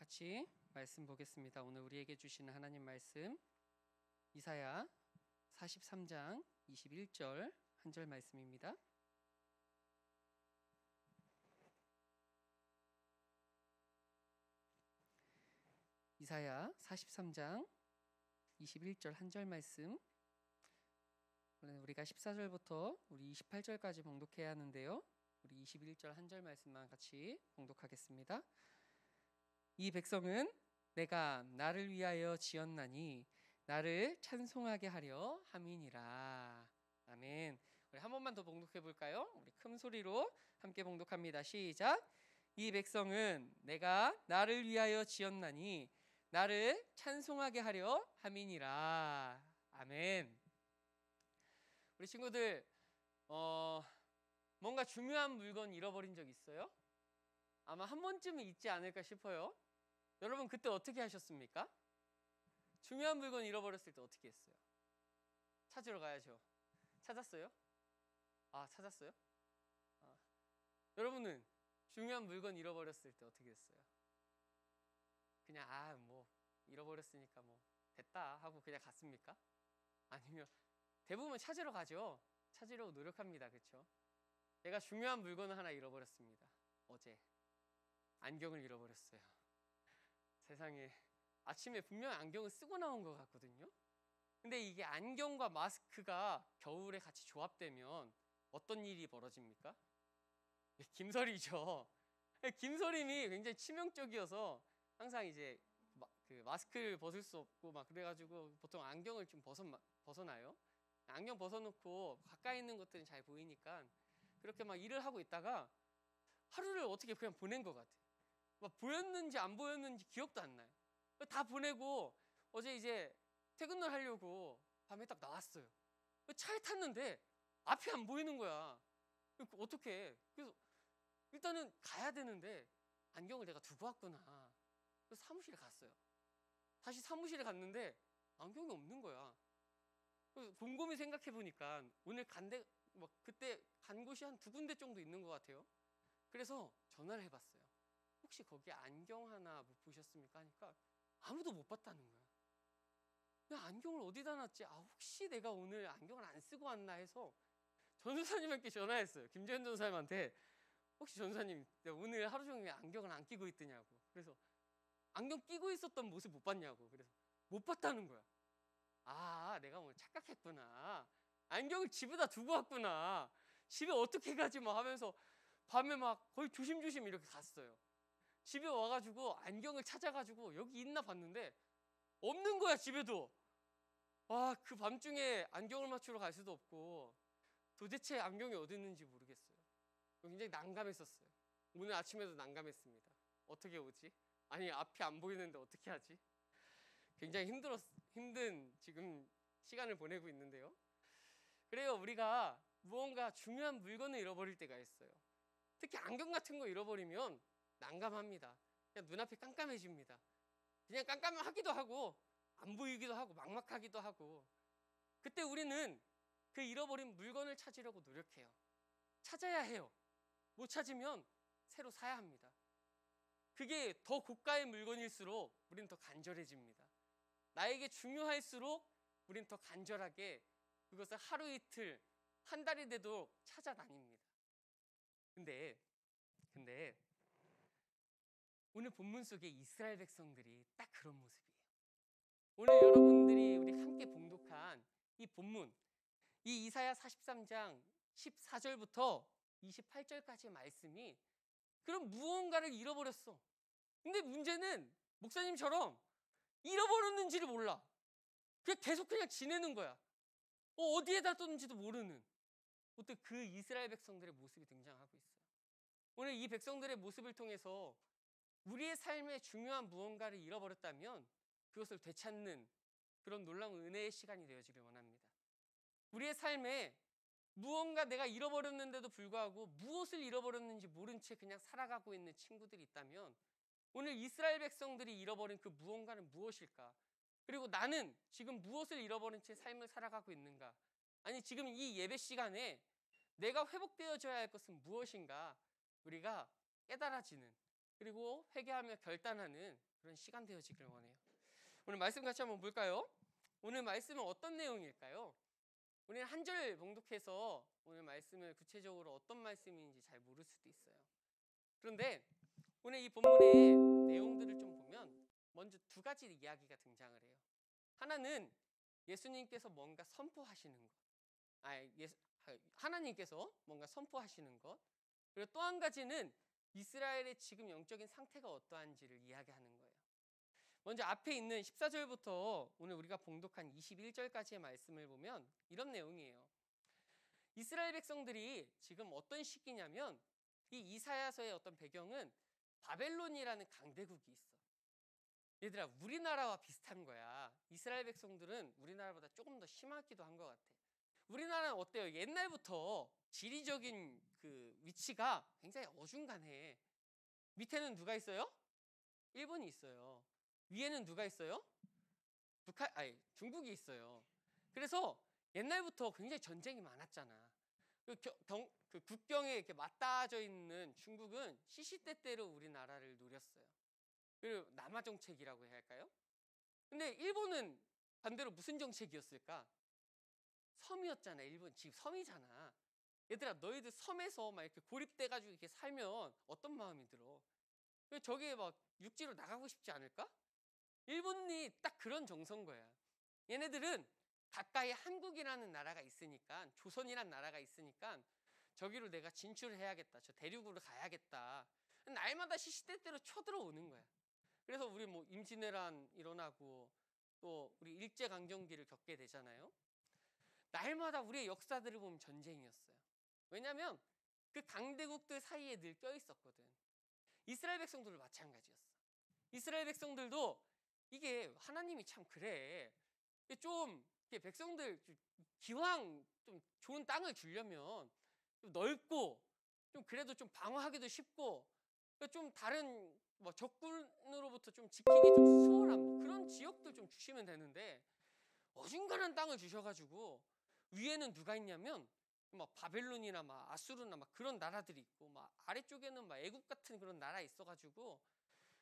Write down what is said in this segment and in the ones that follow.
같이 말씀 보겠습니다. 오늘 우리에게 주시는 하나님 말씀 이사야 43장 21절 한 절 말씀입니다. 이사야 43장 21절 한 절 말씀. 우리가 14절부터 우리 28절까지 봉독해야 하는데요. 우리 21절 한 절 말씀만 같이 봉독하겠습니다. 이 백성은 내가 나를 위하여 지었나니 나를 찬송하게 하려 함이니라. 아멘. 우리 한 번만 더 봉독해 볼까요? 우리 큰 소리로 함께 봉독합니다. 시작. 이 백성은 내가 나를 위하여 지었나니 나를 찬송하게 하려 함이니라. 아멘. 우리 친구들 뭔가 중요한 물건 잃어버린 적 있어요? 아마 한 번쯤은 있지 않을까 싶어요. 여러분 그때 어떻게 하셨습니까? 중요한 물건 잃어버렸을 때 어떻게 했어요? 찾으러 가야죠. 찾았어요? 찾았어요? 여러분은 중요한 물건 잃어버렸을 때 어떻게 했어요? 그냥 뭐 잃어버렸으니까 뭐 됐다 하고 그냥 갔습니까? 아니면 대부분 찾으러 가죠. 찾으려고 노력합니다. 그렇죠? 제가 중요한 물건을 하나 잃어버렸습니다. 어제 안경을 잃어버렸어요. 세상에, 아침에 분명히 안경을 쓰고 나온 것 같거든요. 근데 이게 안경과 마스크가 겨울에 같이 조합되면 어떤 일이 벌어집니까? 김서리죠. 김서림이 굉장히 치명적이어서 항상 이제 그 마스크를 벗을 수 없고 막 그래가지고 보통 안경을 좀 벗어나요. 안경 벗어놓고 가까이 있는 것들은 잘 보이니까 그렇게 막 일을 하고 있다가 하루를 어떻게 그냥 보낸 것 같아요. 막 보였는지 안 보였는지 기억도 안 나요. 다 보내고 어제 이제 퇴근을 하려고 밤에 딱 나왔어요. 차에 탔는데 앞이 안 보이는 거야. 어떡해. 그래서 일단은 가야 되는데 안경을 내가 두고 왔구나. 그래서 사무실에 갔어요. 다시 사무실에 갔는데 안경이 없는 거야. 그래서 곰곰이 생각해 보니까 오늘 그때 간 곳이 한 2군데 정도 있는 것 같아요. 그래서 전화를 해봤어요. 혹시 거기 안경 하나 못 보셨습니까? 하니까 아무도 못 봤다는 거야. 내가 안경을 어디다 놨지? 혹시 내가 오늘 안경을 안 쓰고 왔나 해서 전도사님께 전화했어요. 김재현 전도사님한테 혹시 전도사님 내가 오늘 하루 종일 안경을 안 끼고 있더냐고. 그래서 안경 끼고 있었던 모습 못 봤냐고. 그래서 못 봤다는 거야. 내가 오늘 착각했구나. 안경을 집에다 두고 왔구나. 집에 어떻게 가지 뭐 하면서 밤에 막 거의 조심조심 이렇게 갔어요. 집에 와가지고 안경을 찾아가지고 여기 있나 봤는데 없는 거야. 집에도. 그 밤중에 안경을 맞추러 갈 수도 없고 도대체 안경이 어디 있는지 모르겠어요. 굉장히 난감했었어요. 오늘 아침에도 난감했습니다. 어떻게 오지? 아니 앞이 안 보이는데 어떻게 하지? 굉장히 힘든 지금 시간을 보내고 있는데요. 그래요. 우리가 무언가 중요한 물건을 잃어버릴 때가 있어요. 특히 안경 같은 거 잃어버리면 난감합니다. 그냥 눈앞이 깜깜해집니다. 그냥 깜깜하기도 하고 안 보이기도 하고 막막하기도 하고 그때 우리는 그 잃어버린 물건을 찾으려고 노력해요. 찾아야 해요. 못 찾으면 새로 사야 합니다. 그게 더 고가의 물건일수록 우리는 더 간절해집니다. 나에게 중요할수록 우리는 더 간절하게 그것을 하루 이틀 한 달이 돼도 찾아다닙니다. 근데 오늘 본문 속에 이스라엘 백성들이 딱 그런 모습이에요. 오늘 여러분들이 우리 함께 봉독한 이 본문, 이 이사야 43장 14절부터 28절까지의 말씀이 그런 무언가를 잃어버렸어. 근데 문제는 목사님처럼 잃어버렸는지를 몰라. 계속 그냥 지내는 거야. 어디에다 뒀는지도 모르는 어떤 그 이스라엘 백성들의 모습이 등장하고 있어요. 오늘 이 백성들의 모습을 통해서 우리의 삶에 중요한 무언가를 잃어버렸다면 그것을 되찾는 그런 놀라운 은혜의 시간이 되어지길 원합니다. 우리의 삶에 무언가 내가 잃어버렸는데도 불구하고 무엇을 잃어버렸는지 모른 채 그냥 살아가고 있는 친구들이 있다면 오늘 이스라엘 백성들이 잃어버린 그 무언가는 무엇일까? 그리고 나는 지금 무엇을 잃어버린 채 삶을 살아가고 있는가? 아니 지금 이 예배 시간에 내가 회복되어져야 할 것은 무엇인가? 우리가 깨달아지는 그리고 회개하며 결단하는 그런 시간 되어지길 원해요. 오늘 말씀 같이 한번 볼까요? 오늘 말씀은 어떤 내용일까요? 우리는 한 절 봉독해서 오늘 말씀을 구체적으로 어떤 말씀인지 잘 모를 수도 있어요. 그런데 오늘 이 본문의 내용들을 좀 보면 먼저 두 가지 이야기가 등장을 해요. 하나는 예수님께서 뭔가 선포하시는 것, 하나님께서 뭔가 선포하시는 것, 그리고 또 한 가지는 이스라엘의 지금 영적인 상태가 어떠한지를 이야기하는 거예요. 먼저 앞에 있는 14절부터 오늘 우리가 봉독한 21절까지의 말씀을 보면 이런 내용이에요. 이스라엘 백성들이 지금 어떤 시기냐면 이 이사야서의 어떤 배경은 바벨론이라는 강대국이 있어. 얘들아, 우리나라와 비슷한 거야. 이스라엘 백성들은 우리나라보다 조금 더 심하기도 한 것 같아. 우리나라는 어때요? 옛날부터 지리적인 그 위치가 굉장히 어중간해. 밑에는 누가 있어요? 일본이 있어요. 위에는 누가 있어요? 중국이 있어요. 그래서 옛날부터 굉장히 전쟁이 많았잖아. 그 국경에 이렇게 맞닿아져 있는 중국은 시시때때로 우리나라를 노렸어요. 그리고 남하 정책이라고 해야 할까요? 근데 일본은 반대로 무슨 정책이었을까? 섬이었잖아. 일본 지금 섬이잖아. 얘들아, 너희들 섬에서 막 이렇게 고립돼가지고 이렇게 살면 어떤 마음이 들어? 저기에 막 육지로 나가고 싶지 않을까? 일본이 딱 그런 정서인 거야. 얘네들은 가까이 한국이라는 나라가 있으니까, 조선이라는 나라가 있으니까 저기로 내가 진출해야겠다, 저 대륙으로 가야겠다, 날마다 시시때때로 쳐들어오는 거야. 그래서 우리 뭐 임진왜란 일어나고 또 우리 일제강점기를 겪게 되잖아요. 날마다 우리의 역사들을 보면 전쟁이었어요. 왜냐하면 그 강대국들 사이에 늘 껴있었거든. 이스라엘 백성들도 마찬가지였어. 이스라엘 백성들도 이게 하나님이 참 그래. 좀 백성들 기왕 좀 좋은 땅을 주려면 좀 넓고 좀 그래도 좀 방어하기도 쉽고 좀 다른 뭐 적군으로부터 좀 지키기 좀 수월한 뭐 그런 지역들 좀 주시면 되는데 어중간한 땅을 주셔가지고 위에는 누가 있냐면 막 바벨론이나 막 아수르나 막 그런 나라들이 있고 막 아래쪽에는 막 애굽 같은 그런 나라 있어가지고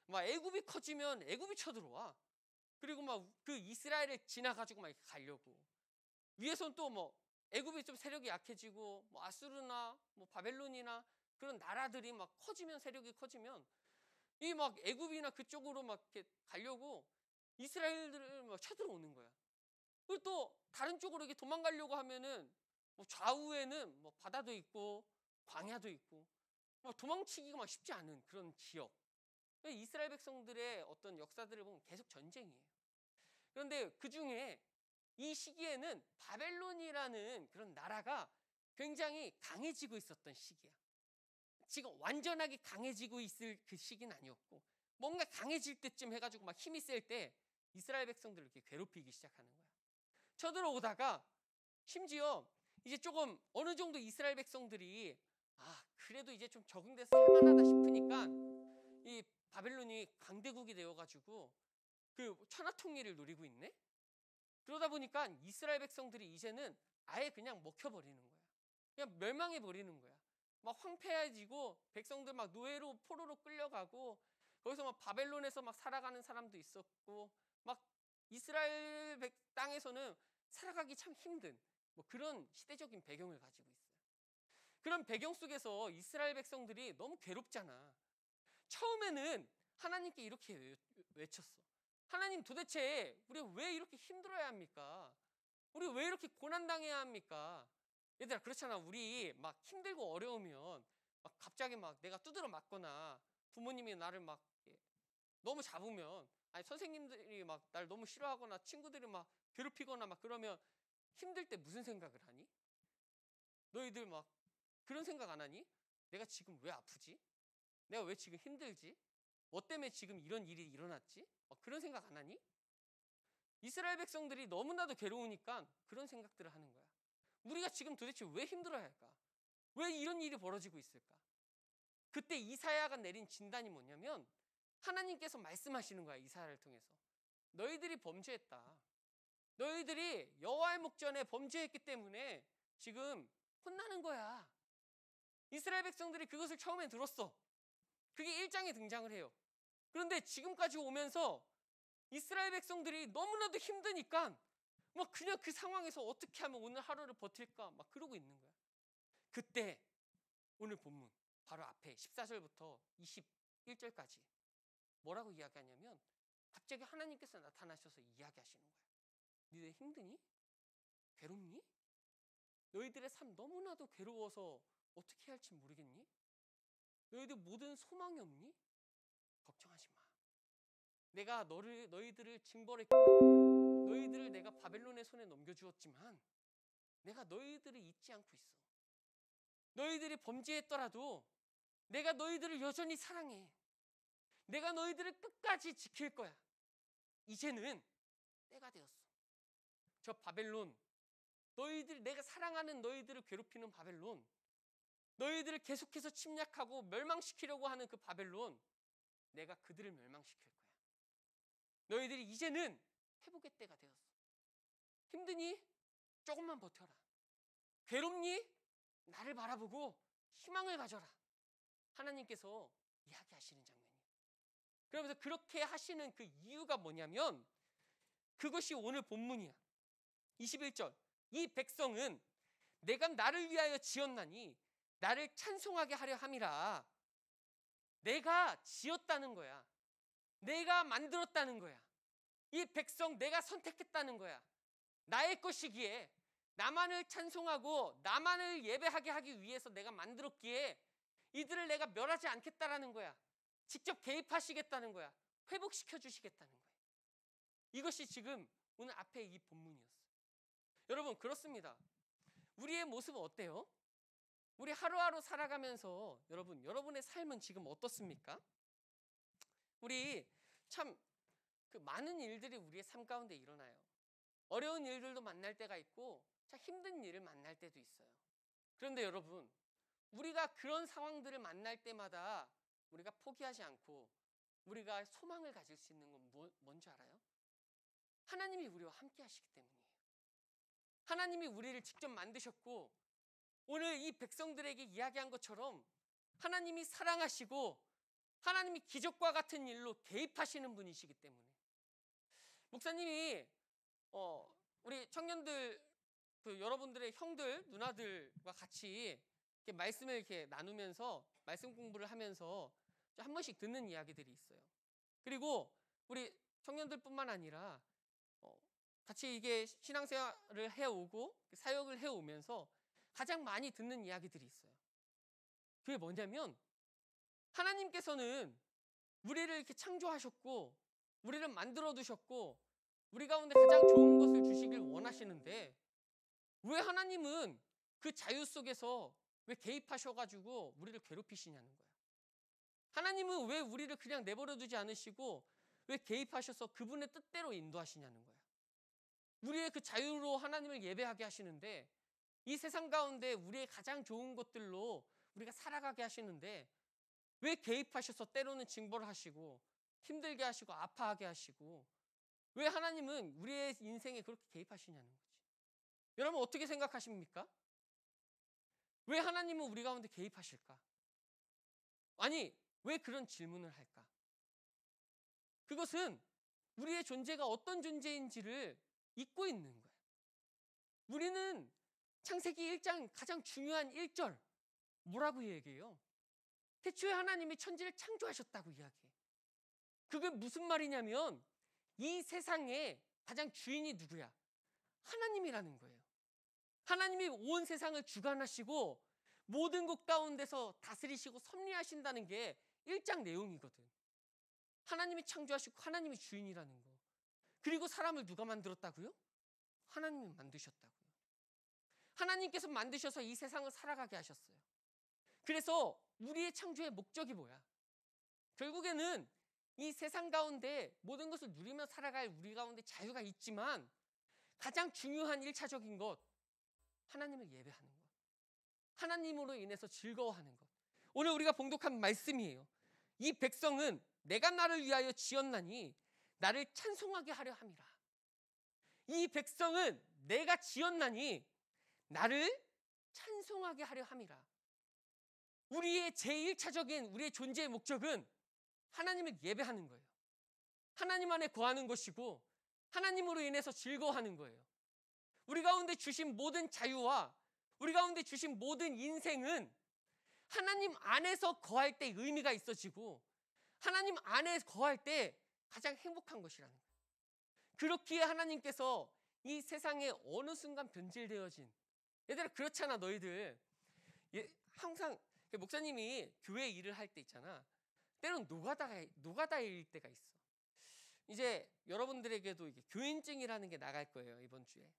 막 애굽이 커지면 애굽이 쳐들어와. 그리고 막 그 이스라엘을 지나가지고 막 이렇게 가려고. 위에선 또 뭐 애굽이 좀 세력이 약해지고 뭐 아수르나 뭐 바벨론이나 그런 나라들이 막 커지면 세력이 커지면 이 막 애굽이나 그쪽으로 막 이렇게 가려고 이스라엘들을 막 쳐들어오는 거야. 그리고 또 다른 쪽으로 이렇게 도망가려고 하면은 뭐 좌우에는 뭐 바다도 있고 광야도 있고 뭐 도망치기가 막 쉽지 않은 그런 지역. 이스라엘 백성들의 어떤 역사들을 보면 계속 전쟁이에요. 그런데 그 중에 이 시기에는 바벨론이라는 그런 나라가 굉장히 강해지고 있었던 시기야. 지금 완전하게 강해지고 있을 그 시기는 아니었고 뭔가 강해질 때쯤 해가지고 막 힘이 셀 때 이스라엘 백성들을 이렇게 괴롭히기 시작하는 거야. 쳐들어오다가 심지어 이제 조금 어느 정도 이스라엘 백성들이 그래도 이제 좀 적응돼서 살만하다 싶으니까 이 바벨론이 강대국이 되어가지고 그 천하통일을 노리고 있네. 그러다 보니까 이스라엘 백성들이 이제는 아예 그냥 먹혀버리는 거야. 그냥 멸망해버리는 거야. 막 황폐해지고 백성들 막 노예로 포로로 끌려가고 거기서 막 바벨론에서 막 살아가는 사람도 있었고 막 이스라엘 땅에서는 살아가기 참 힘든 뭐 그런 시대적인 배경을 가지고 있어요. 그런 배경 속에서 이스라엘 백성들이 너무 괴롭잖아. 처음에는 하나님께 이렇게 외쳤어. 하나님, 도대체 우리 왜 이렇게 힘들어야 합니까? 우리 왜 이렇게 고난당해야 합니까? 얘들아, 그렇잖아. 우리 막 힘들고 어려우면 막 갑자기 막 내가 두드러 맞거나 부모님이 나를 막 너무 잡으면, 아니 선생님들이 막 날 너무 싫어하거나 친구들이 막 괴롭히거나 막 그러면 힘들 때 무슨 생각을 하니? 너희들 막 그런 생각 안 하니? 내가 지금 왜 아프지? 내가 왜 지금 힘들지? 뭐 때문에 지금 이런 일이 일어났지? 그런 생각 안 하니? 이스라엘 백성들이 너무나도 괴로우니까 그런 생각들을 하는 거야. 우리가 지금 도대체 왜 힘들어야 할까? 왜 이런 일이 벌어지고 있을까? 그때 이사야가 내린 진단이 뭐냐면 하나님께서 말씀하시는 거야. 이사야를 통해서 너희들이 범죄했다. 너희들이 여호와의 목전에 범죄했기 때문에 지금 혼나는 거야. 이스라엘 백성들이 그것을 처음에 들었어. 그게 1장에 등장을 해요. 그런데 지금까지 오면서 이스라엘 백성들이 너무나도 힘드니까 막 그냥 그 상황에서 어떻게 하면 오늘 하루를 버틸까 막 그러고 있는 거야. 그때 오늘 본문 바로 앞에 14절부터 21절까지 뭐라고 이야기하냐면 갑자기 하나님께서 나타나셔서 이야기하시는 거야. 니네 힘드니? 괴롭니? 너희들의 삶 너무나도 괴로워서 어떻게 해야 할지 모르겠니? 너희들 모든 소망이 없니? 걱정하지 마. 내가 너희들을 징벌했고 너희들을 내가 바벨론의 손에 넘겨주었지만 내가 너희들을 잊지 않고 있어. 너희들이 범죄했더라도 내가 너희들을 여전히 사랑해. 내가 너희들을 끝까지 지킬 거야. 이제는 때가 되었어. 저 바벨론, 내가 사랑하는 너희들을 괴롭히는 바벨론, 너희들을 계속해서 침략하고 멸망시키려고 하는 그 바벨론, 내가 그들을 멸망시킬 거야. 너희들이 이제는 회복의 때가 되었어. 힘드니? 조금만 버텨라. 괴롭니? 나를 바라보고 희망을 가져라. 하나님께서 이야기하시는 장면이에요. 그러면서 그렇게 하시는 그 이유가 뭐냐면 그것이 오늘 본문이야. 21절. 이 백성은 내가 나를 위하여 지었나니 나를 찬송하게 하려 함이라. 내가 지었다는 거야. 내가 만들었다는 거야. 이 백성 내가 선택했다는 거야. 나의 것이기에 나만을 찬송하고 나만을 예배하게 하기 위해서 내가 만들었기에 이들을 내가 멸하지 않겠다라는 거야. 직접 개입하시겠다는 거야. 회복시켜 주시겠다는 거야. 이것이 지금 오늘 앞에 이 본문이었어요. 여러분 그렇습니다. 우리의 모습은 어때요? 우리 하루하루 살아가면서 여러분의 삶은 지금 어떻습니까? 우리 참 그 많은 일들이 우리의 삶 가운데 일어나요. 어려운 일들도 만날 때가 있고 참 힘든 일을 만날 때도 있어요. 그런데 여러분 우리가 그런 상황들을 만날 때마다 우리가 포기하지 않고 우리가 소망을 가질 수 있는 건 뭔지 알아요? 하나님이 우리와 함께 하시기 때문이에요. 하나님이 우리를 직접 만드셨고 오늘 이 백성들에게 이야기한 것처럼 하나님이 사랑하시고 하나님이 기적과 같은 일로 개입하시는 분이시기 때문에 목사님이 우리 청년들 여러분들의 형들 누나들과 같이 이렇게 말씀을 이렇게 나누면서 말씀 공부를 하면서 한 번씩 듣는 이야기들이 있어요. 그리고 우리 청년들뿐만 아니라 같이 이게 신앙생활을 해오고 사역을 해오면서 가장 많이 듣는 이야기들이 있어요. 그게 뭐냐면 하나님께서는 우리를 이렇게 창조하셨고 우리를 만들어 두셨고 우리 가운데 가장 좋은 것을 주시길 원하시는데 왜 하나님은 그 자유 속에서 왜 개입하셔가지고 우리를 괴롭히시냐는 거야. 하나님은 왜 우리를 그냥 내버려 두지 않으시고 왜 개입하셔서 그분의 뜻대로 인도하시냐는 거야. 우리의 그 자유로 하나님을 예배하게 하시는데 이 세상 가운데 우리의 가장 좋은 것들로 우리가 살아가게 하시는데 왜 개입하셔서 때로는 징벌을 하시고 힘들게 하시고 아파하게 하시고 왜 하나님은 우리의 인생에 그렇게 개입하시냐는 거지. 여러분 어떻게 생각하십니까? 왜 하나님은 우리 가운데 개입하실까? 아니 왜 그런 질문을 할까? 그것은 우리의 존재가 어떤 존재인지를 잊고 있는 거예요. 우리는 창세기 1장 가장 중요한 1절 뭐라고 얘기해요? 태초에 하나님이 천지를 창조하셨다고 이야기해. 그게 무슨 말이냐면 이 세상에 가장 주인이 누구야? 하나님이라는 거예요. 하나님이 온 세상을 주관하시고 모든 것 가운데서 다스리시고 섭리하신다는 게 1장 내용이거든. 하나님이 창조하시고 하나님이 주인이라는 거. 그리고 사람을 누가 만들었다고요? 하나님이 만드셨다고요. 하나님께서 만드셔서 이 세상을 살아가게 하셨어요. 그래서 우리의 창조의 목적이 뭐야? 결국에는 이 세상 가운데 모든 것을 누리며 살아갈 우리 가운데 자유가 있지만 가장 중요한 1차적인 것, 하나님을 예배하는 것. 하나님으로 인해서 즐거워하는 것. 오늘 우리가 봉독한 말씀이에요. 이 백성은 내가 나를 위하여 지었나니 나를 찬송하게 하려 함이라. 이 백성은 내가 지었나니 나를 찬송하게 하려 함이라. 우리의 제1차적인 우리의 존재의 목적은 하나님을 예배하는 거예요. 하나님 안에 거하는 것이고 하나님으로 인해서 즐거워하는 거예요. 우리 가운데 주신 모든 자유와 우리 가운데 주신 모든 인생은 하나님 안에서 거할 때 의미가 있어지고 하나님 안에 거할 때 가장 행복한 것이라는 거예요. 그렇기에 하나님께서 이 세상에 어느 순간 변질되어진, 얘들아 그렇잖아 너희들. 항상 목사님이 교회 일을 할 때 있잖아. 때론 노가다일 때가 있어. 이제 여러분들에게도 이게 교인증이라는 게 나갈 거예요 이번 주에.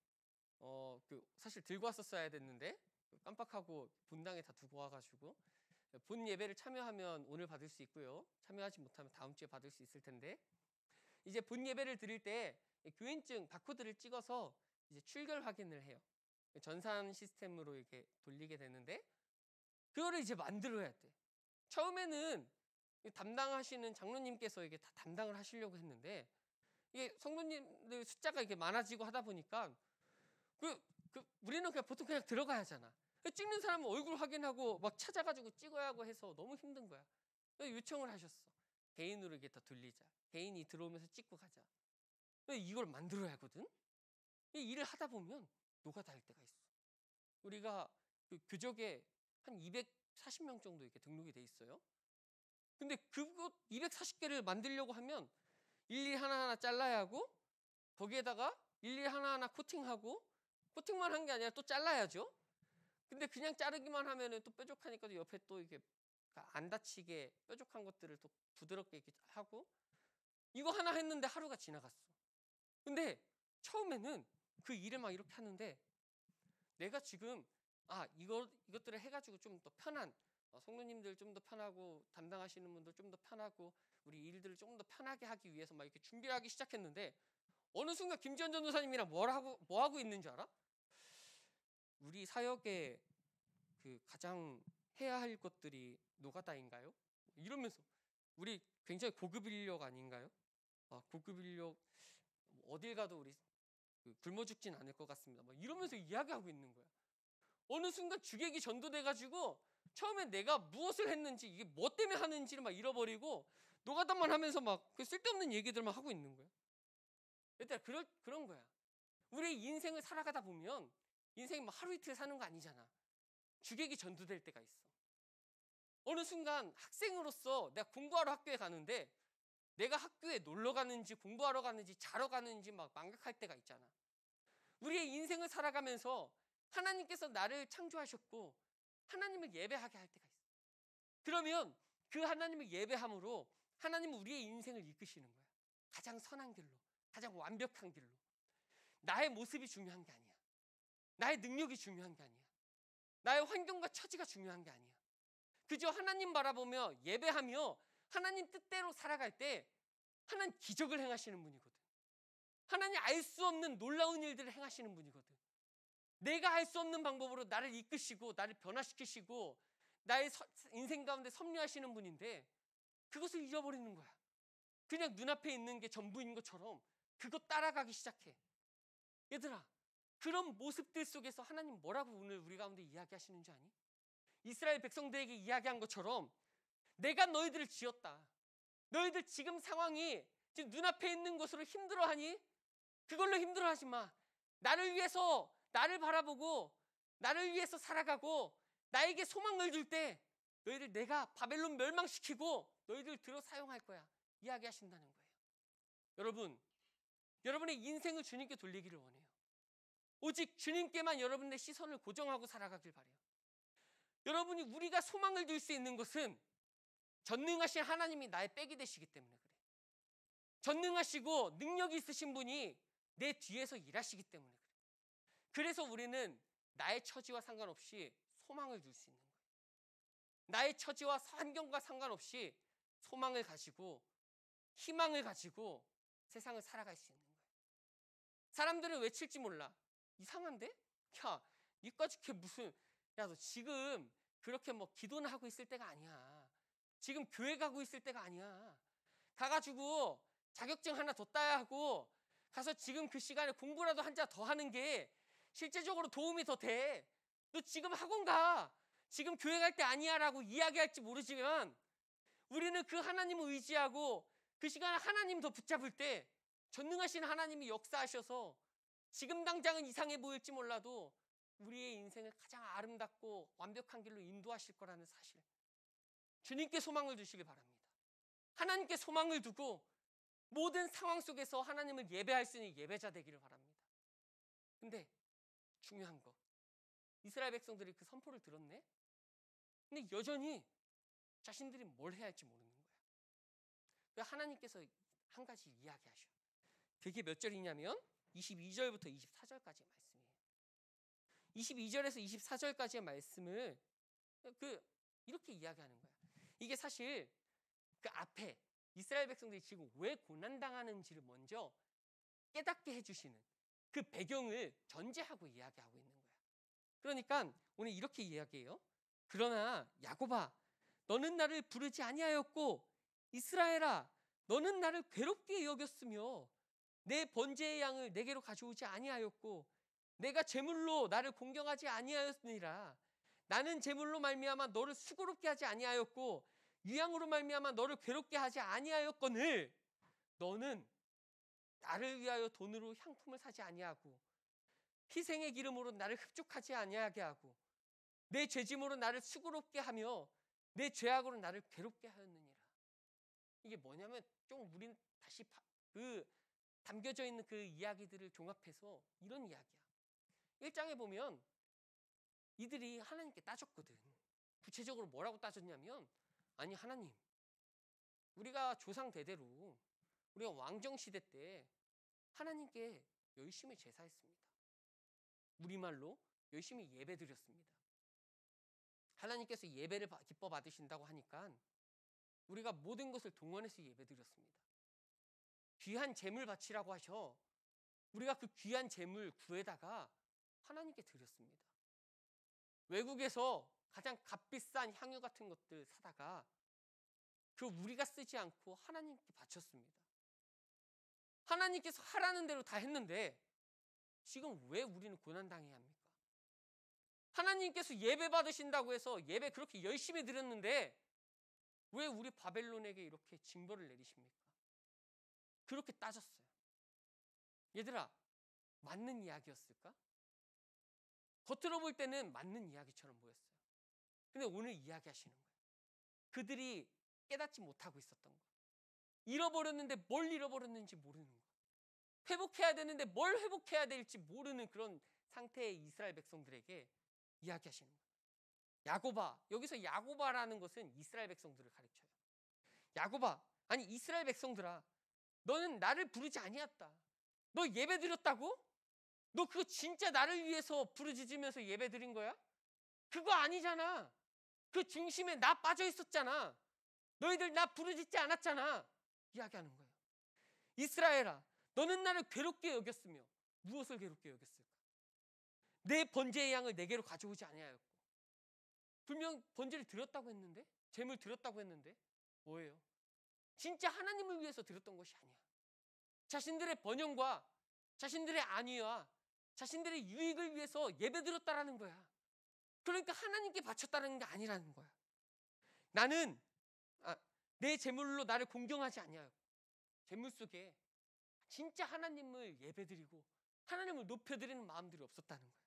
사실 들고 왔었어야 됐는데 깜빡하고 본당에 다 두고 와가지고, 본 예배를 참여하면 오늘 받을 수 있고요. 참여하지 못하면 다음 주에 받을 수 있을 텐데, 이제 본 예배를 드릴 때 교인증 바코드를 찍어서 이제 출결 확인을 해요. 전산 시스템으로 이렇게 돌리게 되는데 그거를 이제 만들어야 돼. 처음에는 담당하시는 장로님께서 이게 다 담당을 하시려고 했는데 이게 성도님들 숫자가 이게 많아지고 하다 보니까 우리는 그냥 보통 그냥 들어가야 하잖아. 찍는 사람은 얼굴 확인하고 막 찾아가지고 찍어야 하고 해서 너무 힘든 거야. 요청을 하셨어. 개인으로 이게 다 돌리자. 개인이 들어오면서 찍고 가자. 이걸 만들어야 하거든. 이 일을 하다 보면 노가다할 때가 있어. 우리가 그 교적에 한 240명 정도 이렇게 등록이 돼 있어요. 근데 그거 240개를 만들려고 하면 일일이 하나하나 잘라야 하고 거기에다가 일일이 하나하나 코팅하고, 코팅만 한 게 아니라 또 잘라야죠. 근데 그냥 자르기만 하면은 또 뾰족하니까 옆에 또 이게 안 다치게 뾰족한 것들을 또 부드럽게 이렇게 하고, 이거 하나 했는데 하루가 지나갔어. 근데 처음에는 그 일을 막 이렇게 하는데 내가 지금 이것들을 해가지고 좀 더 편한, 성도님들 좀 더 편하고 담당하시는 분들 좀 더 편하고 우리 일들을 좀 더 편하게 하기 위해서 막 이렇게 준비를 하기 시작했는데 어느 순간 김지현 전도사님이랑 뭐 하고 있는 줄 알아? 우리 사역에 그 가장 해야 할 것들이 노가다인가요? 이러면서 우리 굉장히 고급 인력 아닌가요? 고급 인력 어딜 가도 우리 굶어 죽진 않을 것 같습니다. 막 이러면서 이야기하고 있는 거야. 어느 순간 주객이 전도돼가지고 처음에 내가 무엇을 했는지 이게 뭐 때문에 하는지를 막 잃어버리고 노가다만 하면서 막 그 쓸데없는 얘기들만 하고 있는 거야. 일단 그런 거야. 우리의 인생을 살아가다 보면 인생이 뭐 하루 이틀 사는 거 아니잖아. 주객이 전도될 때가 있어. 어느 순간 학생으로서 내가 공부하러 학교에 가는데 내가 학교에 놀러 가는지 공부하러 가는지 자러 가는지 막 망각할 때가 있잖아. 우리의 인생을 살아가면서 하나님께서 나를 창조하셨고 하나님을 예배하게 할 때가 있어. 그러면 그 하나님을 예배함으로 하나님은 우리의 인생을 이끄시는 거야. 가장 선한 길로, 가장 완벽한 길로. 나의 모습이 중요한 게 아니야. 나의 능력이 중요한 게 아니야. 나의 환경과 처지가 중요한 게 아니야. 그저 하나님 바라보며 예배하며 하나님 뜻대로 살아갈 때 하나님 기적을 행하시는 분이거든. 하나님 알 수 없는 놀라운 일들을 행하시는 분이거든. 내가 할 수 없는 방법으로 나를 이끄시고 나를 변화시키시고 나의 인생 가운데 섭리하시는 분인데 그것을 잊어버리는 거야. 그냥 눈앞에 있는 게 전부인 것처럼 그거 따라가기 시작해. 얘들아, 그런 모습들 속에서 하나님 뭐라고 오늘 우리 가운데 이야기하시는지 아니? 이스라엘 백성들에게 이야기한 것처럼 내가 너희들을 지었다. 너희들 지금 상황이 지금 눈앞에 있는 것으로 힘들어하니? 그걸로 힘들어하지 마. 나를 위해서 나를 바라보고 나를 위해서 살아가고 나에게 소망을 줄 때 너희들 내가 바벨론 멸망시키고 너희들 들어 사용할 거야. 이야기하신다는 거예요. 여러분, 여러분의 인생을 주님께 돌리기를 원해요. 오직 주님께만 여러분의 시선을 고정하고 살아가길 바래요. 여러분이 우리가 소망을 둘 수 있는 것은 전능하신 하나님이 나의 백이 되시기 때문에 그래. 전능하시고 능력이 있으신 분이 내 뒤에서 일하시기 때문에 그래. 그래서 우리는 나의 처지와 상관없이 소망을 둘 수 있는 거예요. 나의 처지와 환경과 상관없이 소망을 가지고 희망을 가지고 세상을 살아갈 수 있는 거예요. 사람들은 외칠지 몰라. 이상한데? 야, 니까지 무슨, 야, 너 지금 그렇게 뭐 기도는 하고 있을 때가 아니야. 지금 교회 가고 있을 때가 아니야. 가가지고 자격증 하나 더 따야 하고 가서 지금 그 시간에 공부라도 한 자 더 하는 게 실제적으로 도움이 더 돼. 너 지금 학원 가. 지금 교회 갈 때 아니야 라고 이야기할지 모르지만 우리는 그 하나님을 의지하고 그 시간에 하나님 더 붙잡을 때 전능하신 하나님이 역사하셔서 지금 당장은 이상해 보일지 몰라도 우리의 인생을 가장 아름답고 완벽한 길로 인도하실 거라는 사실, 주님께 소망을 두시기 바랍니다. 하나님께 소망을 두고 모든 상황 속에서 하나님을 예배할 수 있는 예배자 되기를 바랍니다. 근데 중요한 거, 이스라엘 백성들이 그 선포를 들었네? 근데 여전히 자신들이 뭘 해야 할지 모르는 거야. 그래서 하나님께서 한 가지 이야기하셔. 그게 몇 절이냐면 22절부터 24절까지의 말씀이에요. 22절에서 24절까지의 말씀을 이렇게 이야기하는 거야. 이게 사실 그 앞에 이스라엘 백성들이 지금 왜 고난당하는지를 먼저 깨닫게 해주시는 그 배경을 전제하고 이야기하고 있는 거야. 그러니까 오늘 이렇게 이야기해요. 그러나 야곱아, 너는 나를 부르지 아니하였고 이스라엘아, 너는 나를 괴롭게 여겼으며 내 번제의 양을 내게로 가져오지 아니하였고 내가 제물로 나를 공경하지 아니하였느니라. 나는 제물로 말미암아 너를 수고롭게 하지 아니하였고 유향으로 말미암아 너를 괴롭게 하지 아니하였거늘 너는 나를 위하여 돈으로 향품을 사지 아니하고 희생의 기름으로 나를 흡족하지 아니하게 하고 내 죄짐으로 나를 수고롭게 하며 내 죄악으로 나를 괴롭게 하였느니라. 이게 뭐냐면 좀 우린 다시 담겨져 있는 그 이야기들을 종합해서 이런 이야기야. 1장에 보면 이들이 하나님께 따졌거든. 구체적으로 뭐라고 따졌냐면, 아니 하나님, 우리가 조상 대대로 우리가 왕정 시대 때 하나님께 열심히 제사했습니다. 우리말로 열심히 예배 드렸습니다. 하나님께서 예배를 기뻐 받으신다고 하니까 우리가 모든 것을 동원해서 예배 드렸습니다. 귀한 재물 바치라고 하셔. 우리가 그 귀한 재물 구해다가 하나님께 드렸습니다. 외국에서 가장 값비싼 향유 같은 것들 사다가 우리가 쓰지 않고 하나님께 바쳤습니다. 하나님께서 하라는 대로 다 했는데 지금 왜 우리는 고난당해야 합니까? 하나님께서 예배 받으신다고 해서 예배 그렇게 열심히 드렸는데 왜 우리 바벨론에게 이렇게 징벌을 내리십니까? 그렇게 따졌어요. 얘들아, 맞는 이야기였을까? 겉으로 볼 때는 맞는 이야기처럼 보였어요. 근데 오늘 이야기하시는 거예요. 그들이 깨닫지 못하고 있었던 거. 잃어버렸는데 뭘 잃어버렸는지 모르는 거. 회복해야 되는데 뭘 회복해야 될지 모르는 그런 상태의 이스라엘 백성들에게 이야기하시는 거예요. 야곱아, 여기서 야곱아라는 것은 이스라엘 백성들을 가르쳐요. 야곱아, 아니 이스라엘 백성들아, 너는 나를 부르지 아니었다. 너 예배 드렸다고? 너 그거 진짜 나를 위해서 부르짖으면서 예배 드린 거야? 그거 아니잖아. 그 중심에 나 빠져 있었잖아. 너희들 나 부르짖지 않았잖아. 이야기하는 거예요. 이스라엘아, 너는 나를 괴롭게 여겼으며 무엇을 괴롭게 여겼을까? 내 번제의 양을 내게로 가져오지 아니하였고, 분명 번제를 드렸다고 했는데, 제물 드렸다고 했는데 뭐예요? 진짜 하나님을 위해서 드렸던 것이 아니야. 자신들의 번영과 자신들의 안위와 자신들의 유익을 위해서 예배 드렸다라는 거야. 그러니까 하나님께 바쳤다는 게 아니라는 거야. 나는 내 제물로 나를 공경하지 아니하였고, 제물 속에 진짜 하나님을 예배드리고 하나님을 높여드리는 마음들이 없었다는 거야.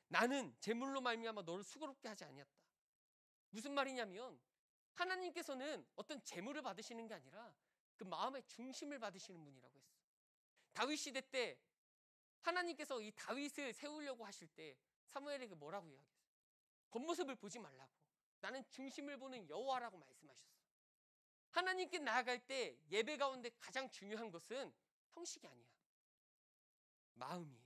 나는 제물로 말미암아 너를 수고롭게 하지 아니었다. 무슨 말이냐면 하나님께서는 어떤 제물을 받으시는 게 아니라 그 마음의 중심을 받으시는 분이라고 했어. 다윗 시대 때 하나님께서 이 다윗을 세우려고 하실 때 사무엘에게 뭐라고 이야기했어요? 겉모습을 보지 말라고, 나는 중심을 보는 여호와라고 말씀하셨어. 하나님께 나아갈 때 예배 가운데 가장 중요한 것은 형식이 아니야. 마음이에요.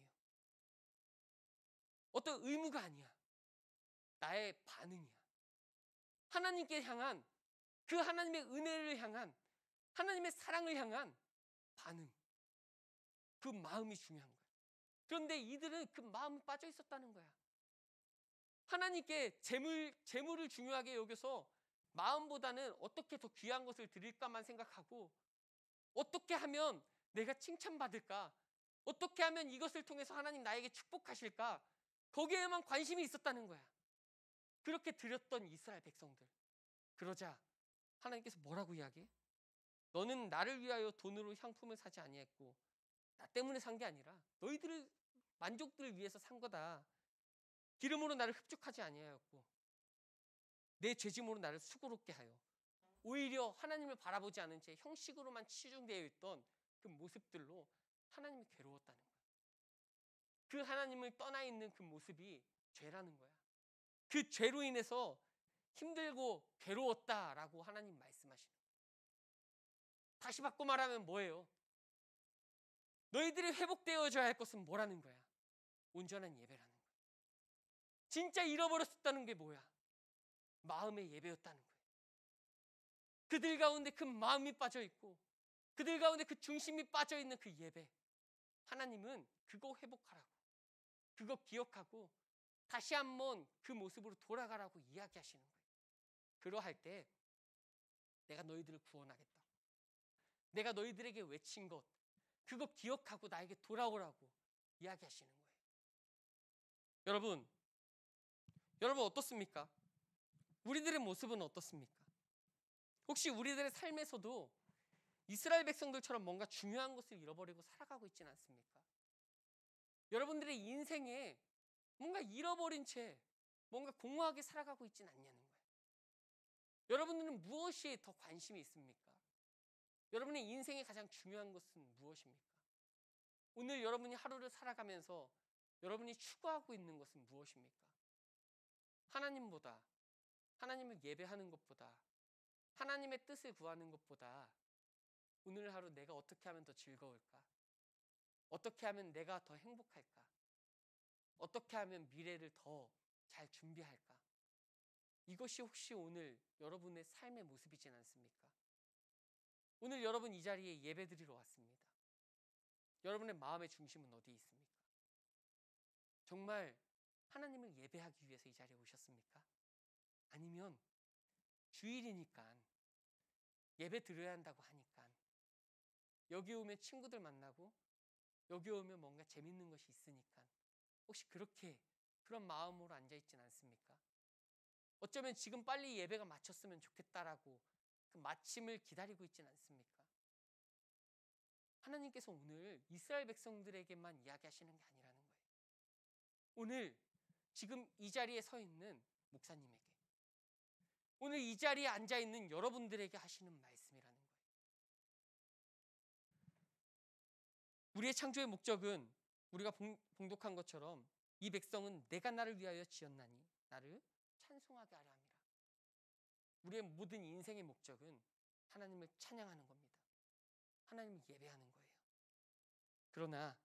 어떤 의무가 아니야. 나의 반응이야. 하나님께 향한, 그 하나님의 은혜를 향한, 하나님의 사랑을 향한 반응. 그 마음이 중요한 거야. 그런데 이들은 그 마음이 빠져 있었다는 거야. 하나님께 재물을 중요하게 여겨서 마음보다는 어떻게 더 귀한 것을 드릴까만 생각하고, 어떻게 하면 내가 칭찬받을까, 어떻게 하면 이것을 통해서 하나님 나에게 축복하실까, 거기에만 관심이 있었다는 거야. 그렇게 드렸던 이스라엘 백성들. 그러자 하나님께서 뭐라고 이야기해? 너는 나를 위하여 돈으로 향품을 사지 아니했고 나 때문에 산 게 아니라 너희들의 만족들을 위해서 산 거다. 기름으로 나를 흡족하지 아니하였고 내 죄짐으로 나를 수고롭게 하여 오히려 하나님을 바라보지 않은 채 형식으로만 치중되어 있던 그 모습들로 하나님이 괴로웠다는 거야. 그 하나님을 떠나 있는 그 모습이 죄라는 거야. 그 죄로 인해서 힘들고 괴로웠다라고 하나님 말씀하시는 거야. 다시 바꿔 말하면 뭐예요? 너희들이 회복되어져야 할 것은 뭐라는 거야? 온전한 예배라는 거야. 진짜 잃어버렸다는 게 뭐야? 마음의 예배였다는 거예요. 그들 가운데 그 마음이 빠져 있고 그들 가운데 그 중심이 빠져 있는 그 예배. 하나님은 그거 회복하라고, 그거 기억하고 다시 한번 그 모습으로 돌아가라고 이야기하시는 거예요. 그러할 때 내가 너희들을 구원하겠다. 내가 너희들에게 외친 것, 그거 기억하고 나에게 돌아오라고 이야기하시는 거예요. 여러분 어떻습니까? 우리들의 모습은 어떻습니까? 혹시 우리들의 삶에서도 이스라엘 백성들처럼 뭔가 중요한 것을 잃어버리고 살아가고 있지는 않습니까? 여러분들의 인생에 뭔가 잃어버린 채 뭔가 공허하게 살아가고 있지는 않냐는 거예요. 여러분들은 무엇이 더 관심이 있습니까? 여러분의 인생에 가장 중요한 것은 무엇입니까? 오늘 여러분이 하루를 살아가면서 여러분이 추구하고 있는 것은 무엇입니까? 하나님보다, 하나님을 예배하는 것보다, 하나님의 뜻을 구하는 것보다 오늘 하루 내가 어떻게 하면 더 즐거울까? 어떻게 하면 내가 더 행복할까? 어떻게 하면 미래를 더 잘 준비할까? 이것이 혹시 오늘 여러분의 삶의 모습이진 않습니까? 오늘 여러분 이 자리에 예배드리러 왔습니다. 여러분의 마음의 중심은 어디에 있습니까? 정말 하나님을 예배하기 위해서 이 자리에 오셨습니까? 아니면 주일이니까 예배 드려야 한다고 하니까 여기 오면 친구들 만나고 여기 오면 뭔가 재밌는 것이 있으니까 혹시 그런 마음으로 앉아있진 않습니까? 어쩌면 지금 빨리 예배가 마쳤으면 좋겠다라고 그 마침을 기다리고 있진 않습니까? 하나님께서 오늘 이스라엘 백성들에게만 이야기하시는 게 아니라는 거예요. 오늘 지금 이 자리에 서 있는 목사님에게, 오늘 이 자리에 앉아있는 여러분들에게 하시는 말씀이라는 거예요. 우리의 창조의 목적은 우리가 봉독한 것처럼 이 백성은 내가 나를 위하여 지었나니 나를 찬송하게 하려 함이라. 우리의 모든 인생의 목적은 하나님을 찬양하는 겁니다. 하나님을 예배하는 거예요. 그러나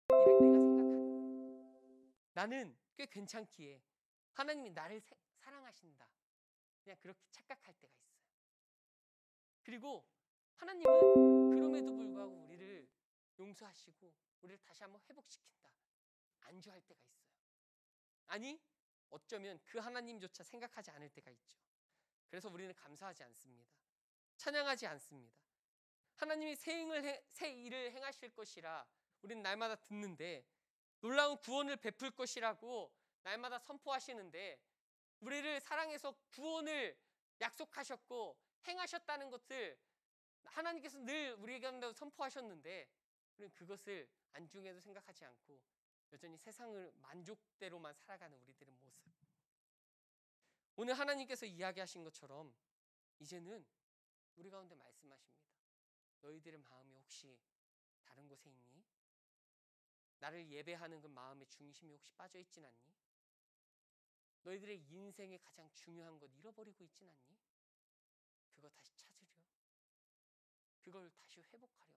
내가 생각하는 나는 꽤 괜찮기에 하나님이 나를 사랑하신다, 그냥 그렇게 착각할 때가 있어요. 그리고 하나님은 그럼에도 불구하고 우리를 용서하시고 우리를 다시 한번 회복시킨다, 안주할 때가 있어요. 아니, 어쩌면 그 하나님조차 생각하지 않을 때가 있죠. 그래서 우리는 감사하지 않습니다. 찬양하지 않습니다. 하나님이 새 일을 행하실 것이라 우리는 날마다 듣는데, 놀라운 구원을 베풀 것이라고 날마다 선포하시는데, 우리를 사랑해서 구원을 약속하셨고 행하셨다는 것을 하나님께서 늘 우리에게 선포하셨는데 우리는 그것을 안중에도 생각하지 않고 여전히 세상을 만족대로만 살아가는 우리들의 모습. 오늘 하나님께서 이야기하신 것처럼 이제는 우리 가운데 말씀하십니다. 너희들의 마음이 혹시 다른 곳에 있니? 나를 예배하는 그 마음의 중심이 혹시 빠져 있진 않니? 너희들의 인생에 가장 중요한 것 잃어버리고 있진 않니? 그거 다시 찾으려, 그걸 다시 회복하려.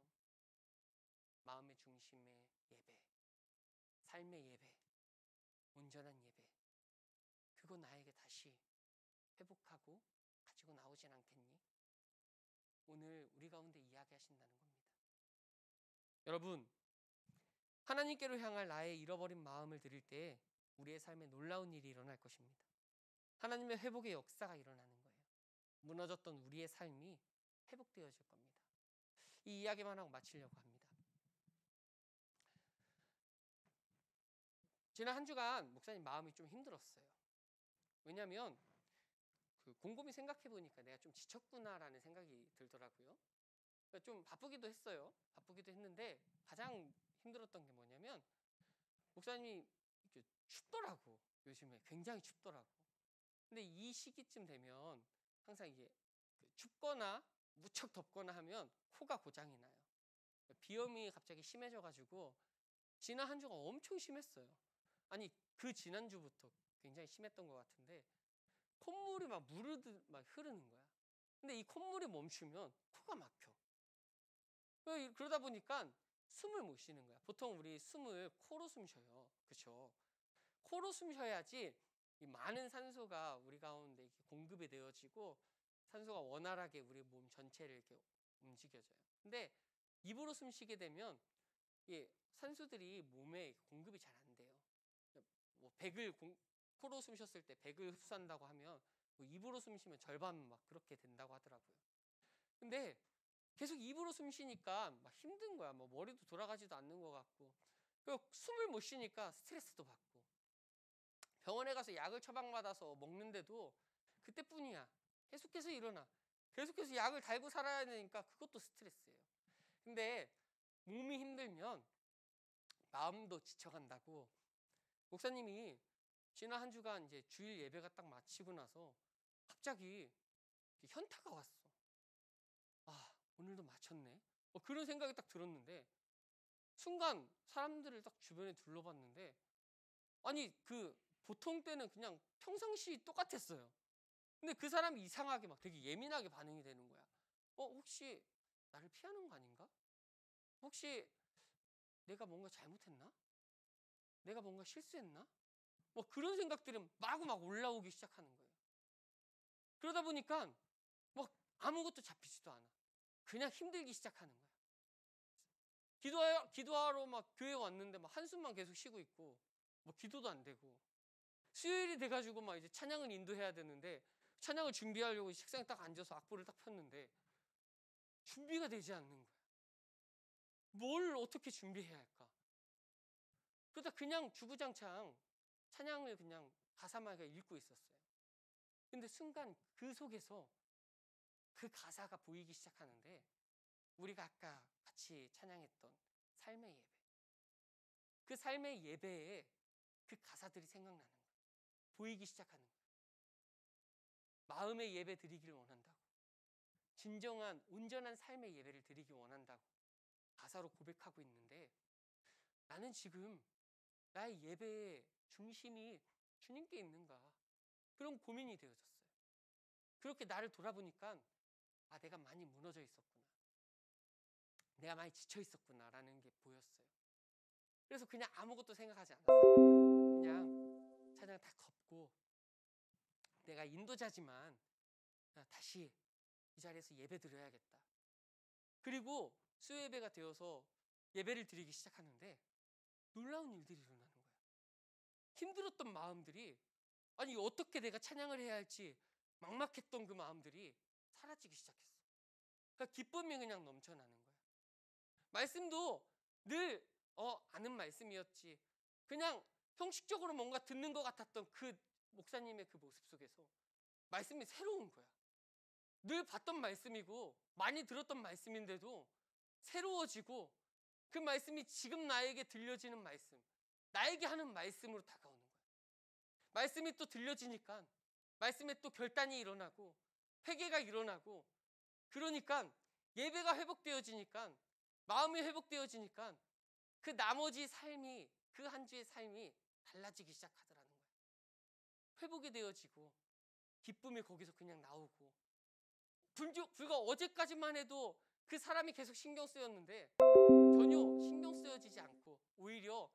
마음의 중심의 예배, 삶의 예배, 온전한 예배, 그거 나에게 다시 회복하고 가지고 나오진 않겠니? 오늘 우리 가운데 이야기하신다는 겁니다. 여러분, 하나님께로 향할 나의 잃어버린 마음을 드릴 때 우리의 삶에 놀라운 일이 일어날 것입니다. 하나님의 회복의 역사가 일어나는 거예요. 무너졌던 우리의 삶이 회복되어질 겁니다. 이 이야기만 하고 마치려고 합니다. 지난 한 주간 목사님 마음이 좀 힘들었어요. 왜냐하면 그 곰곰이 생각해 보니까 내가 좀 지쳤구나라는 생각이 들더라고요. 그러니까 좀 바쁘기도 했어요. 바쁘기도 했는데 가장 힘들었던 게 뭐냐면 목사님이 이렇게 춥더라고. 요즘에 굉장히 춥더라고. 근데 이 시기쯤 되면 항상 이게 그 춥거나 무척 덥거나 하면 코가 고장이 나요. 비염이 갑자기 심해져가지고 지난 한 주가 엄청 심했어요. 아니 그 지난주부터 굉장히 심했던 것 같은데 콧물이 막 무르듯 막 흐르는 거야. 근데 이 콧물이 멈추면 코가 막혀. 그러다 보니까 숨을 못 쉬는 거야. 보통 우리 숨을 코로 숨 쉬어요. 그렇죠? 코로 숨 쉬어야지 이 많은 산소가 우리 가운데 이렇게 공급이 되어지고 산소가 원활하게 우리 몸 전체를 이렇게 움직여져요. 근데 입으로 숨 쉬게 되면 이 산소들이 몸에 공급이 잘 안 돼요. 뭐 코로 숨 쉬었을 때 100을 흡수한다고 하면 뭐 입으로 숨 쉬면 절반 막 그렇게 된다고 하더라고요. 근데 계속 입으로 숨 쉬니까 막 힘든 거야. 뭐 머리도 돌아가지도 않는 것 같고. 그리고 숨을 못 쉬니까 스트레스도 받고. 병원에 가서 약을 처방받아서 먹는데도 그때뿐이야. 계속해서 일어나. 계속해서 약을 달고 살아야 되니까 그것도 스트레스예요. 근데 몸이 힘들면 마음도 지쳐간다고 목사님이 지난 한 주간 이제 주일 예배가 딱 마치고 나서 갑자기 현타가 왔어. 아, 오늘도 마쳤네. 그런 생각이 딱 들었는데 순간 사람들을 딱 주변에 둘러봤는데 아니 그 보통 때는 그냥 평상시 똑같았어요. 근데 그 사람이 이상하게 막 되게 예민하게 반응이 되는 거야. 혹시 나를 피하는 거 아닌가? 혹시 내가 뭔가 잘못했나? 내가 뭔가 실수했나? 뭐 그런 생각들이 마구 막 올라오기 시작하는 거예요. 그러다 보니까 막 아무것도 잡히지도 않아. 그냥 힘들기 시작하는 거야. 기도하러 막 교회 왔는데 막 한숨만 계속 쉬고 있고 뭐 기도도 안 되고 수요일이 돼가지고 막 이제 찬양을 인도해야 되는데 찬양을 준비하려고 식상에 딱 앉아서 악보를 딱 폈는데 준비가 되지 않는 거야. 뭘 어떻게 준비해야 할까? 그러다 그냥 주구장창 찬양을 그냥 가사만 읽고 있었어요. 근데 순간 그 속에서 그 가사가 보이기 시작하는데 우리가 아까 같이 찬양했던 삶의 예배. 그 삶의 예배에 그 가사들이 생각나는 거야. 보이기 시작하는 거야. 마음의 예배 드리기를 원한다고. 진정한 온전한 삶의 예배를 드리기 원한다고 가사로 고백하고 있는데 나는 지금 나의 예배의 중심이 주님께 있는가 그런 고민이 되어졌어요. 그렇게 나를 돌아보니까 아, 내가 많이 무너져 있었구나. 내가 많이 지쳐 있었구나 라는 게 보였어요. 그래서 그냥 아무것도 생각하지 않았어요. 그냥 찬양 다 걷고 내가 인도자지만 다시 이 자리에서 예배 드려야겠다. 그리고 수요 예배가 되어서 예배를 드리기 시작하는데 놀라운 일들이 일어나는 거예요. 힘들었던 마음들이 아니 어떻게 내가 찬양을 해야 할지 막막했던 그 마음들이 사라지기 시작했어. 그러니까 기쁨이 그냥 넘쳐나는 거야. 말씀도 늘 아는 말씀이었지. 그냥 형식적으로 뭔가 듣는 것 같았던 그 목사님의 그 모습 속에서 말씀이 새로운 거야. 늘 봤던 말씀이고 많이 들었던 말씀인데도 새로워지고 그 말씀이 지금 나에게 들려지는 말씀, 나에게 하는 말씀으로 다가오는 거야. 말씀이 또 들려지니까 말씀에 또 결단이 일어나고 회개가 일어나고 그러니까 예배가 회복되어지니까 마음이 회복되어지니까 그 나머지 삶이 그 한 주의 삶이 달라지기 시작하더라는 거예요. 회복이 되어지고 기쁨이 거기서 그냥 나오고 불과 어제까지만 해도 그 사람이 계속 신경 쓰였는데 전혀 신경 쓰여지지 않고 오히려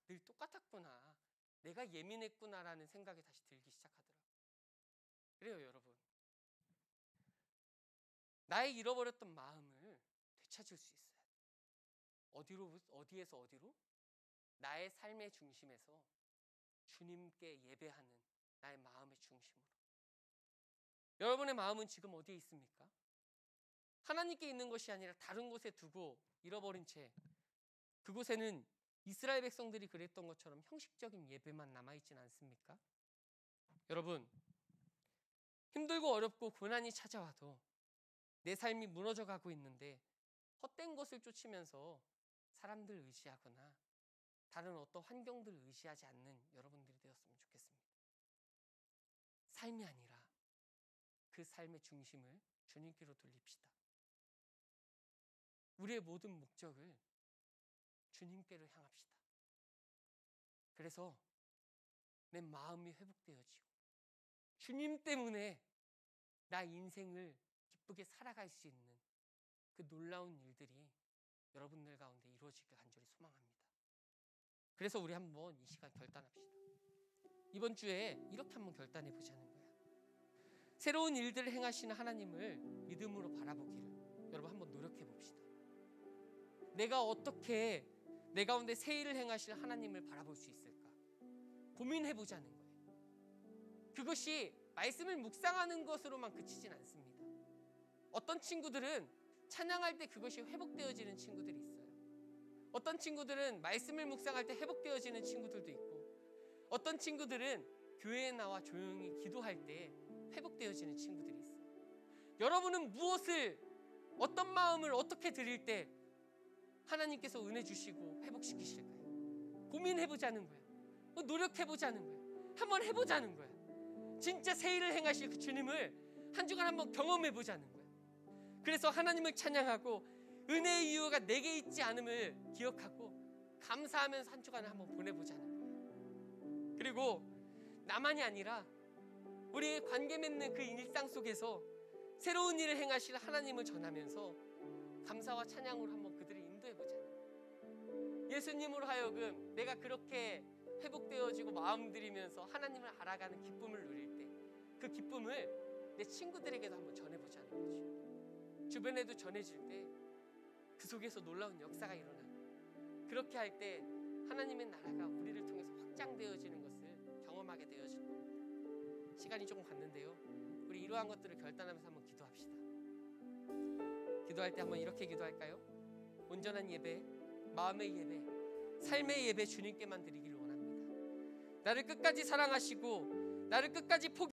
늘 똑같았구나. 내가 예민했구나라는 생각이 다시 들기 시작하더라고요. 그래요, 여러분. 나의 잃어버렸던 마음을 되찾을 수 있어요. 어디에서 어디로? 나의 삶의 중심에서 주님께 예배하는 나의 마음의 중심으로. 여러분의 마음은 지금 어디에 있습니까? 하나님께 있는 것이 아니라 다른 곳에 두고 잃어버린 채 그곳에는 이스라엘 백성들이 그랬던 것처럼 형식적인 예배만 남아있진 않습니까? 여러분, 힘들고 어렵고 고난이 찾아와도 내 삶이 무너져 가고 있는데 헛된 것을 쫓으면서 사람들 의지하거나 다른 어떤 환경들을 의지하지 않는 여러분들이 되었으면 좋겠습니다. 삶이 아니라 그 삶의 중심을 주님께로 돌립시다. 우리의 모든 목적을 주님께로 향합시다. 그래서 내 마음이 회복되어지고 주님 때문에 나 인생을 기쁘게 살아갈 수 있는 그 놀라운 일들이 여러분들 가운데 이루어지길 간절히 소망합니다. 그래서 우리 한번 이 시간 결단합시다. 이번 주에 이렇게 한번 결단해 보자는 거야. 새로운 일들을 행하시는 하나님을 믿음으로 바라보기를 여러분 한번 노력해 봅시다. 내가 어떻게 내 가운데 새 일을 행하실 하나님을 바라볼 수 있을까? 고민해 보자는 거예요. 그것이 말씀을 묵상하는 것으로만 그치진 않습니다. 어떤 친구들은 찬양할 때 그것이 회복되어지는 친구들이 있어요. 어떤 친구들은 말씀을 묵상할 때 회복되어지는 친구들도 있고, 어떤 친구들은 교회에 나와 조용히 기도할 때 회복되어지는 친구들이 있어요. 여러분은 무엇을, 어떤 마음을 어떻게 드릴 때 하나님께서 은혜 주시고 회복시키실까요? 고민해보자는 거예요. 노력해보자는 거예요. 한번 해보자는 거예요. 진짜 새 일을 행하실 그 주님을 한 주간 한번 경험해보자는 거예요. 그래서 하나님을 찬양하고 은혜의 이유가 내게 있지 않음을 기억하고 감사하면서 한 주간을 한번 보내보자는 거예요. 그리고 나만이 아니라 우리의 관계 맺는 그 일상 속에서 새로운 일을 행하실 하나님을 전하면서 감사와 찬양으로 한번 그들을 인도해보자는 거예요. 예수님으로 하여금 내가 그렇게 회복되어지고 마음 들이면서 하나님을 알아가는 기쁨을 누릴 때 그 기쁨을 내 친구들에게도 한번 전해보자는 거죠. 주변에도 전해질 때 그 속에서 놀라운 역사가 일어나고, 그렇게 할 때 하나님의 나라가 우리를 통해서 확장되어지는 것을 경험하게 되어질 겁니다. 시간이 조금 갔는데요, 우리 이러한 것들을 결단하면서 한번 기도합시다. 기도할 때 한번 이렇게 기도할까요? 온전한 예배, 마음의 예배, 삶의 예배 주님께만 드리기를 원합니다. 나를 끝까지 사랑하시고 나를 끝까지 포기